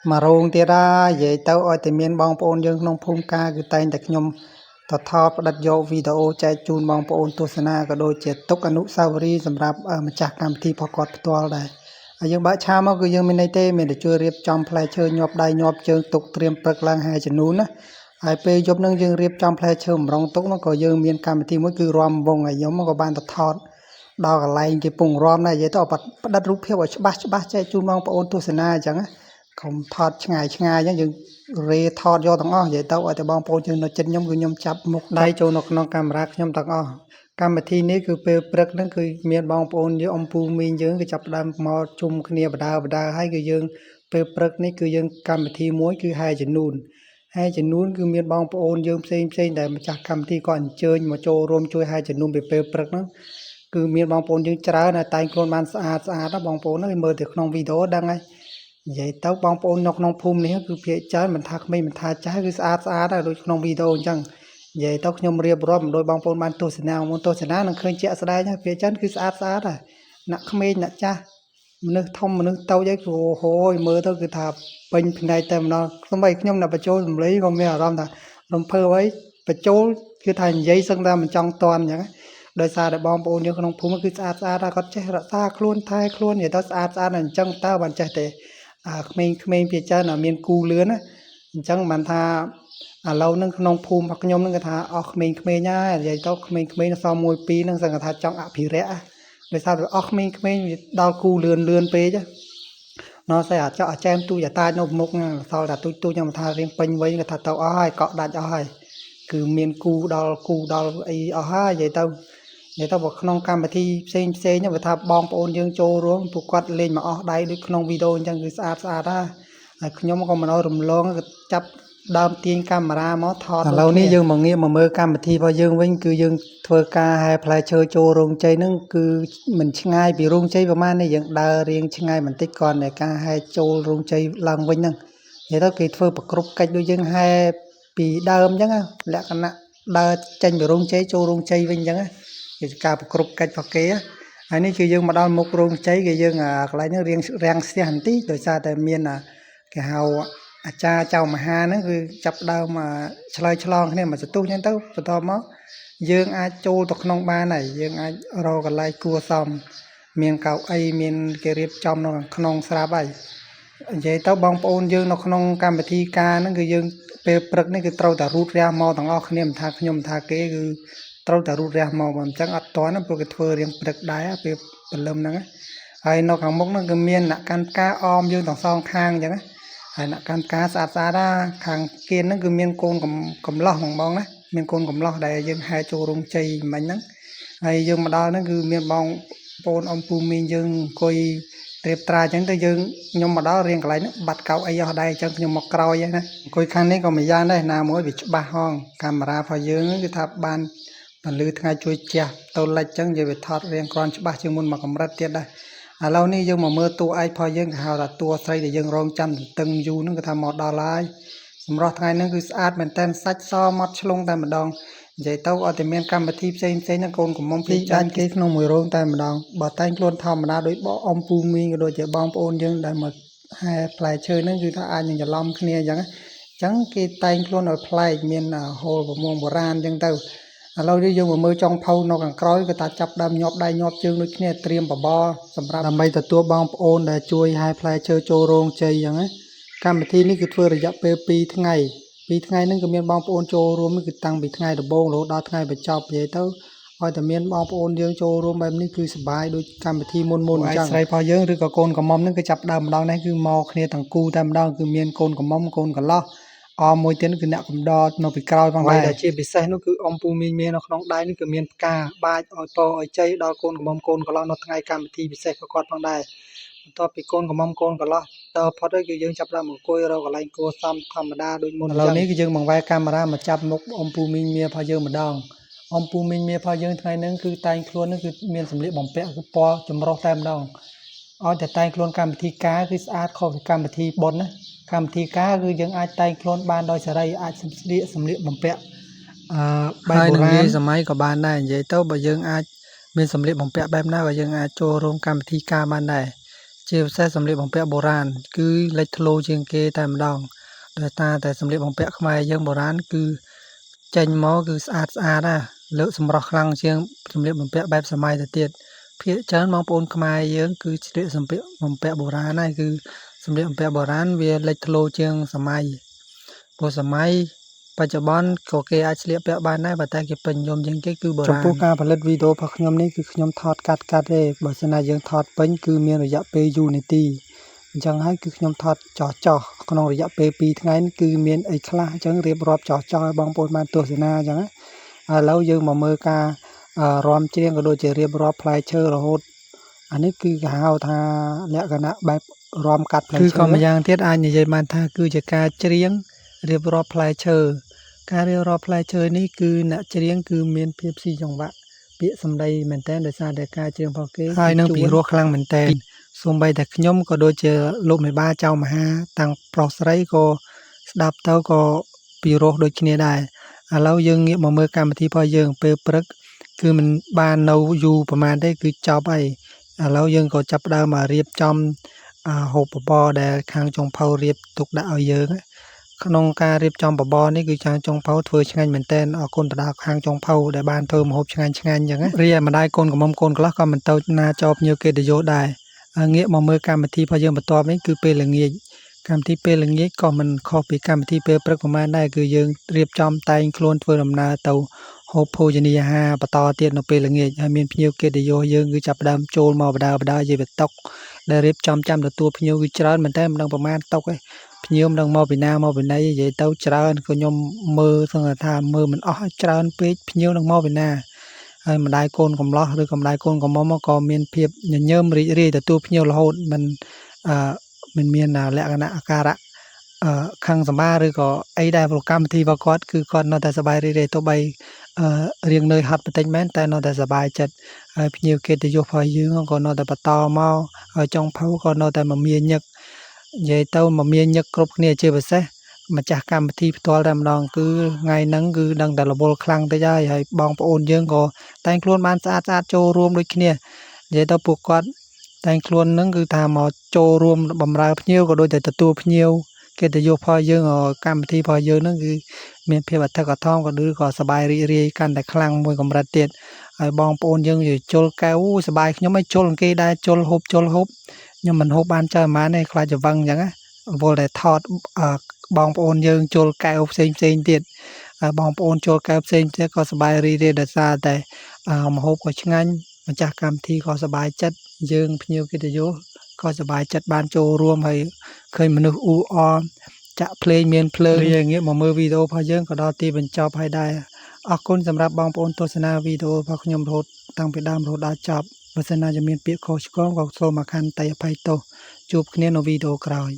មករងទៀតហើយនិយាយទៅឲ្យតែមានបងប្អូនយើងក្នុងភូមិការគឺតែងតែខ្ញុំទៅថតផ្តិតយកវីដេអូចែកជូនបងប្អូនទស្សនាក៏ដូចជាទុកអនុស្សាវរីយ៍សម្រាប់ម្ចាស់កម្មវិធីផងគាត់ផ្ទាល់ដែរហើយយើងបើកឆាមកគឺយើងមានន័យទេមានតែជួយរៀបចំផ្លែឈើញាប់ដៃញាប់ជើងទុកត្រៀមព្រឹកឡើងហើយចំនួនណាហើយពេលយប់ហ្នឹងយើងរៀបចំផ្លែឈើម្រងទុកហ្នឹងក៏យើងមានកម្មវិធីមួយគឺរាំវង់ហើយខ្ញុំក៏បានទៅថតដល់កន្លែងគេពងរាំដែរនិយាយទៅផ្តិតរូបភាពឲ្យច្បាស់ចែកជូនបងប្អូនទស្សនាអញ្ចឹងណាកុំថតឆ្ងាយអញ្ចឹងយើងរេថតយកទាំងអស់និយាយទៅឲ្យតែបងប្អូនយើងនៅចិត្តខ្ញុំគឺខ្ញុំចាប់មុខដៃចូលនៅក្នុងកាមេរ៉ាខ្ញុំទាំងអស់កម្មវិធីនេះគឺពេលព្រឹកហ្នឹងគឺមានបងប្អូនយើងអំពូមីងយើងគឺចាប់ផ្ដើមមកជុំគ្នាបដាហើយគឺយើងពេលព្រឹកនេះគឺយើងកម្មវិធីមួយគឺហែចំនួនគឺមានបងប្អូនយើងផ្សេងដែលម្ចាស់កម្មវិធីក៏អញ្ជើញមកចូលរួមជួយហែចំនួនពេលព្រឹកហ្នឹងគឺមានបងប្អូនយើងច្រើនតែតែងខ្លួនបានស្អាតណាបងប្អូនហ្នឹងមើលទៅក្នុងវីដេអូដឹងហើយនិយាយទៅបងប្អូននៅក្នុងភូមិនេះគឺភាគច្រើនមិនថាក្មេងមិនថាចាស់គឺស្អាតដែរដូចក្នុងវីដេអូអញ្ចឹងនិយាយទៅខ្ញុំរៀបរាប់ដោយបងប្អូនបានទស្សនានឹងឃើញជាក់ស្ដែងហើយភាគច្រើនគឺស្អាតដែរអ្នកក្មេងអ្នកចាស់មនុស្សធំមនុស្សតូចឯងគឺអូហូយមើលទៅគឺថាពេញផ្នែកតែម្ដងខ្ញុំអ្នកបញ្ចូលសម្លេងក៏មានអារម្មណ៍ថារំភើបអីបញ្ចូលគឺថានិយាយសឹងតែមិនចង់តន់អញ្ចឹងដោយសារតែបងប្អូនយើងក្នុងភូមិគឺស្អាតដែរគាត់ចេះរក្សាខ្លួនថែខ្លួននិយាយទៅស្អាតអញ្ចឹងតើបានចេះទេក្មេងភាគច្រើនមានគូលឿនណាអញ្ចឹងបានថាឥឡូវហ្នឹងក្នុងភូមិរបស់ខ្ញុំហ្នឹងគេថាអស់ក្មេងហើយនិយាយទៅក្មេងសល់1 2ហ្នឹងសឹងថាចង់អភិរក្សដោយសារតែអស់ក្មេងដល់គូលឿនពេកណោះស្អីអាចចែមទូចតាចនៅមុខសល់តែទូចខ្ញុំថារៀងពេញវ័យគេថាទៅអស់ហើយកក់ដាច់អស់ហើយគឺមានគូដល់អីអស់ហើយនិយាយទៅបើក្នុងកម្មវិធីផ្សេងហ្នឹងវាថាបងប្អូនយើងចូលរួមពួកគាត់លេងមកអស់ដៃដូចក្នុងវីដេអូអញ្ចឹងគឺស្អាតដែរហើយខ្ញុំក៏មិនឲ្យរំលងចាប់ដើមទាញកាមេរ៉ាមកថតឥឡូវនេះយើងមកងាកមកមើលកម្មវិធីរបស់យើងវិញគឺយើងធ្វើការហែផ្លែឈើចូលរោងជ័យហ្នឹងគឺមិនឆ្ងាយពីរោងជ័យប្រហែលនេះយើងដើររៀងឆ្ងាយបន្តិចគ្រាន់តែការហែចូលរោងជ័យឡើងវិញហ្នឹងនិយាយទៅគេធ្វើប្រគ្រប់កិច្ចដូចយើងហែពីដើមអញ្ចឹងលក្ខណៈដើរចេញពីរោងជ័យចូលរោងជ័យវិញអញ្ចឹងជាការប្រគ្រប់កិច្ចរបស់គេហើយនេះគឺយើងមកដល់មុខរោងជ័យគេយើងកន្លែងនេះរៀងរាំងស្ទះបន្តិចដោយសារតែមានគេហៅអាចារ្យចៅមហាហ្នឹងគឺចាប់ដើមឆ្លើយឆ្លងគ្នាមកសន្ទុះអញ្ចឹងទៅបន្ទាប់មកយើងអាចចូលទៅក្នុងបានហើយយើងអាចរកកន្លែងគួរសមមានកៅអីមានគេរៀបចំនៅក្នុងស្រាប់ហើយនិយាយទៅបងប្អូនយើងនៅក្នុងកម្មវិធីការហ្នឹងគឺយើងពេលព្រឹកនេះគឺត្រូវតែរូតរះមកទាំងអស់គ្នាមិនថាខ្ញុំមិនថាគេគឺត្រូវតែរូតរះមកបើមិនចឹងអត់តន់ព្រោះគេធ្វើរៀងព្រឹកដែរពេលព្រលឹមហ្នឹងហើយនៅខាងមុខហ្នឹងគឺមានអ្នកកាន់ផ្កាអមយើងទាំងសងខាងអញ្ចឹងហើយអ្នកកាន់ផ្កាស្អាតដែរខាងគៀនហ្នឹងគឺមានកូនកំឡោះបងណាមានកូនកំឡោះដែលយើងហែចូលរោងជ័យមិញហ្នឹងហើយយើងមកដល់ហ្នឹងគឺមានបងប្អូនអំពូមីងយើងអង្គុយត្រៀបត្រាអញ្ចឹងទៅខ្ញុំមកដល់រៀងកន្លែងហ្នឹងបាត់កៅអីអស់ដែរអញ្ចឹងខ្ញុំមកក្រោយហ្នឹងណាអង្គុយខាងនេះក៏មួយយ៉ាងដែរណាមួយវាច្បាស់ហងកាមេរ៉ារបស់យើងគឺថាបានពលឺថ្ងៃជួយជះទៅលិចអញ្ចឹងនិយាយវាថតរៀងគ្រាន់ច្បាស់ជាងមុនមកកម្រិតទៀតដែរឥឡូវនេះយើងមកមើលតួឯករបស់យើងគេហៅថាតួស្រីដែលយើងរងចាំតឹងយូរហ្នឹងគឺថាមកដល់ហើយសម្រាប់ថ្ងៃហ្នឹងគឺស្អាតមែនតើសាច់សម៉ត់ឆ្លុងតែម្ដងនិយាយទៅអត់តែមានកម្មវិធីផ្សេងហ្នឹងកូនកំមុំពីចាញ់គេក្នុងមួយរោងតែម្ដងបើតែងខ្លួនធម្មតាដោយបងអំពូមីងក៏ដូចជាបងប្អូនយើងដែលមកហែផ្លែឈើហ្នឹងគឺថាអាចនឹងច្រឡំគ្នាអញ្ចឹងគេតែងខ្លួនឲ្យប្លែកមានហូលប្រមងបុរាណអញ្ចឹងទៅឥឡូវនេះយើងមកមើលចុងភៅនៅខាងក្រោយគឺថាចាប់ដើមញាប់ដៃញាប់ជើងដូចគ្នាត្រៀមបបរសម្រាប់ដើម្បីទទួលបងប្អូនដែលជួយហែផ្លែឈើចូលរោងជ័យអញ្ចឹងណាកម្មវិធីនេះគឺធ្វើរយៈពេល2ថ្ងៃហ្នឹងគឺមានបងប្អូនចូលរួមគឺតាំងពីថ្ងៃដំបូងរហូតដល់ថ្ងៃបញ្ចប់និយាយទៅឲ្យតែមានបងប្អូនយើងចូលរួមបែបនេះគឺសប្បាយដូចកម្មវិធីមុនអញ្ចឹងស្រីរបស់យើងឬក៏កូនកំមុំហ្នឹងគឺចាប់ដើមម្ដងនេះគឺមកគ្នាទាំងគូតែម្ដងគឺមានកូនកំមុំកូនកន្លោះមួយទៀតគឺអ្នកកំដរនៅពីក្រោយផងដែរដែលជាពិសេសនោះគឺអំពូមីងមាននៅក្នុងដៃនេះគឺមានផ្កាបាចឲ្យពរឲ្យជ័យដល់កូនកំមុំកូនកន្លោះនៅថ្ងៃកម្មវិធីពិសេសរបស់គាត់ផងដែរបន្ទាប់ពីកូនកំមុំកូនកន្លោះតផុតហើយគឺយើងចាប់ដើមអង្គុយរកកន្លែងគួរសមធម្មតាដូចមុនឥឡូវនេះគឺយើងបង្វែរកាមេរ៉ាមកចាប់មុខអំពូមីងមារបស់យើងម្ដងអំពូមីងមារបស់យើងថ្ងៃហ្នឹងគឺតែងខ្លួនហ្នឹងគឺមានសម្លៀកបំពាក់គឺពណ៌ចម្រុះតែម្ដងឲ្យតែតែងខ្លួនកម្មវិធីការគឺស្អាតខុសពីកម្មវិធីបុណ្យណាកម្មវិធីការគឺយើងអាចតែងខ្លួនបានដោយសេរីអាចសម្លៀកបំពាក់បែបបុរាណសម័យក៏បានដែរនិយាយទៅបើយើងអាចមានសម្លៀកបំពាក់បែបណាក៏យើងអាចចូលរួមកម្មវិធីការបានដែរ ជាពិសេសសម្លៀកបំពាក់បុរាណគឺលេចធ្លោជាងគេតែម្ដងដោយតែសម្លៀកបំពាក់ខ្មែរយើងបុរាណគឺចេញមកគឺស្អាតណាស់លើកសម្រស់ខ្លាំងជាងសម្លៀកបំពាក់បែបសម័យទៅទៀតភាគច្រើនបងប្អូនខ្មែរយើងគឺស្លៀកសម្លៀកបំពាក់បុរាណហើយគឺសម្លៀកបំពាក់បុរាណវាលេចធ្លោជាងសម័យព្រោះសម័យបច្ចុប្បន្នក៏គេអាចស្លៀកពាក់បានដែរតែគេពេញនិយមជាងគេគឺបុរាណចំពោះការផលិតវីដេអូរបស់ខ្ញុំនេះគឺខ្ញុំថតកាត់ទេបើសិនណាយើងថតពេញគឺមានរយៈពេលយូរនាទីអញ្ចឹងហើយគឺខ្ញុំថតចោះក្នុងរយៈពេល2ថ្ងៃគឺមានអីខ្លះអញ្ចឹងរៀបរាប់ចោះឲ្យបងប្អូនបានទស្សនាអញ្ចឹងឥឡូវយើងមកមើលការរាំច្រៀងក៏ដូចជារៀបរាប់ផ្លែឈើរហូតអានេះគឺគេហៅថាលក្ខណៈបែបរាំកាត់ផ្លែឈើគឺក៏ម្យ៉ាងទៀតអាចនិយាយបានថាគឺជាការច្រៀងរៀបរាប់ផ្លែឈើការរៀបរាប់ផ្លែឈើនេះគឺអ្នកច្រៀងគឺមានភាពស៊ីចង្វាក់ពាក្យសម្ដីមែនតើដោយសារតែការច្រៀងរបស់គេហើយនឹងពីរោះខ្លាំងមែនតើសូម្បីតែខ្ញុំក៏ដូចជាលោកមេបាចៅមហាតាំងប្រុសស្រីក៏ស្ដាប់ទៅក៏ពីរោះដូចគ្នាដែរឥឡូវយើងងាកមកមើលកម្មវិធីរបស់យើងពេលព្រឹកគឺមិនបាននៅយូរប្រហែលទេគឺចប់ហើយឥឡូវយើងក៏ចាប់ផ្ដើមមករៀបចំហូបបបរដែលខាងចុងភៅរៀបទុកដាក់ឲ្យយើងក្នុងការរៀបចំបបរនេះគឺខាងចុងភៅធ្វើឆ្ងាញ់មែនតើអរគុណទៅដល់ខាងចុងភៅដែលបានធ្វើម្ហូបឆ្ងាញ់អញ្ចឹងរីឯម្ដាយកូនកំមុំកូនខ្លះក៏មិនទៅណាចោលភ្ញៀវកិត្តិយសដែរងាកមកមើលកម្មវិធីរបស់យើងបន្ទាប់នេះគឺពេលល្ងាចកម្មវិធីពេលល្ងាចក៏មិនខុសពីកម្មវិធីពេលព្រឹកប្រហែលដែរគឺយើងរៀបចំតែងខ្លួនធ្វើដំណើរទៅហូបភោជនីយអាហារបន្តទៀតនៅពេលល្ងាចហើយមានភ្ញៀវកិត្តិយសយើងគឺចាប់ផ្ដើមចូលមកបដានិយាយបន្តុកដែលរៀបចំចាំទទួលភ្ញៀវគឺច្រើនមែនតើមិនដឹងប្រហែលតុកឯងភ្ញៀវមិនដឹងមកពីណាមកពីណីនិយាយទៅច្រើនក៏ខ្ញុំមើលសឹងថាមើលមិនអស់ច្រើនពេកភ្ញៀវនឹងមកពីណាហើយម្ដាយកូនកំឡោះឬក៏ម្ដាយកូនកំមុំក៏មានភាពញញើមរីករាយទទួលភ្ញៀវរហូតមិនមានលក្ខណៈអាការៈខឹងសម្បាឬក៏អីដែរប្រកម្មវិធីរបស់គាត់គឺគាត់នៅតែសប្បាយរីករាយទៅបីរៀងនឿយហត់បន្តិចមែនតែនៅតែសប្បាយចិត្តហើយភ្ញៀវកិត្តិយសរបស់យើងក៏នៅតែបន្តមកហើយចុងភៅក៏នៅតែមមាញឹកនិយាយទៅមមាញឹកគ្រប់គ្នាជាពិសេសម្ចាស់កម្មវិធីផ្ទាល់តែម្ដងគឺថ្ងៃហ្នឹងគឺដឹងតែរវល់ខ្លាំងតិចហើយបងប្អូនយើងក៏តែងខ្លួនបានស្អាតចូលរួមដូចគ្នានិយាយទៅពួកគាត់តែងខ្លួនហ្នឹងគឺថាមកចូលរួមបម្រើភ្ញៀវក៏ដូចតែទទួលភ្ញៀវកិត្តិយសរបស់យើងកម្មវិធីរបស់យើងហ្នឹងគឺមានភាពអធិកអធមក៏ឬក៏សប្បាយរីករាយកាន់តែខ្លាំងមួយកម្រិតទៀតហើយបងប្អូនយើងជុលកែវសប្បាយខ្ញុំឲ្យជុលគេដែរជុលហូបខ្ញុំមិនហូបបានច្រើនប៉ុន្មានទេខ្លាចច្រវឹងអញ្ចឹងណាវល់តែថតបងប្អូនយើងជុលកែវផ្សេងទៀតហើយបងប្អូនជុលកែវផ្សេងទៀតក៏សប្បាយរីករាយដោយសារតែម្ហូបក៏ឆ្ងាញ់ម្ចាស់កម្មវិធីក៏សប្បាយចិត្តយើងភ្ញៀវកិត្តិយសក៏សប្បាយចិត្តបានចូលរួមហើយឃើញមនុស្សអ៊ូអរចាក់ភ្លេងមានភ្លើងងាកមកមើលវីដេអូរបស់យើងក៏ដល់ទីបញ្ចប់ហើយដែរអរគុណសម្រាប់បងប្អូនទស្សនាវីដេអូរបស់ខ្ញុំរហូតតាំងពីដើមរហូតដល់ចប់បើសិនណាជាមានពាក្យខុសឆ្គងក៏សូមអខន្តីអភ័យទោសជួបគ្នានៅវីដេអូក្រោយ